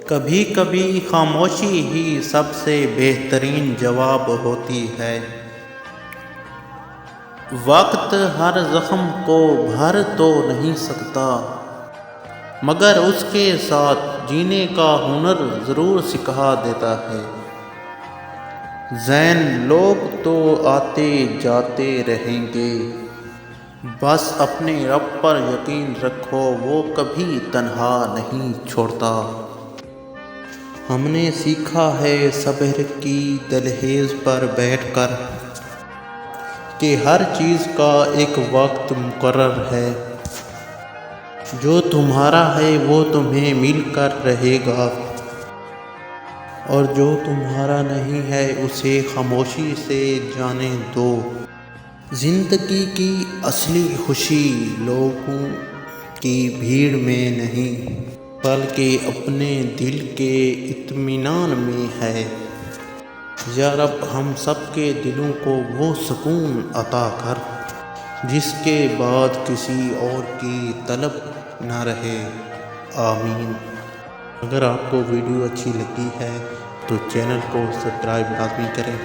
کبھی کبھی خاموشی ہی سب سے بہترین جواب ہوتی ہے۔ وقت ہر زخم کو بھر تو نہیں سکتا، مگر اس کے ساتھ جینے کا ہنر ضرور سکھا دیتا ہے۔ زین لوگ تو آتے جاتے رہیں گے، بس اپنے رب پر یقین رکھو، وہ کبھی تنہا نہیں چھوڑتا۔ ہم نے سیکھا ہے صبر کی دہلیز پر بیٹھ کر کہ ہر چیز کا ایک وقت مقرر ہے۔ جو تمہارا ہے وہ تمہیں مل کر رہے گا، اور جو تمہارا نہیں ہے اسے خاموشی سے جانے دو۔ زندگی کی اصلی خوشی لوگوں کی بھیڑ میں نہیں، بلکہ اپنے دل کے اطمینان میں ہے۔ یا رب ہم سب کے دلوں کو وہ سکون عطا کر جس کے بعد کسی اور کی طلب نہ رہے، آمین۔ اگر آپ کو ویڈیو اچھی لگی ہے تو چینل کو سبسکرائب لازمی کریں۔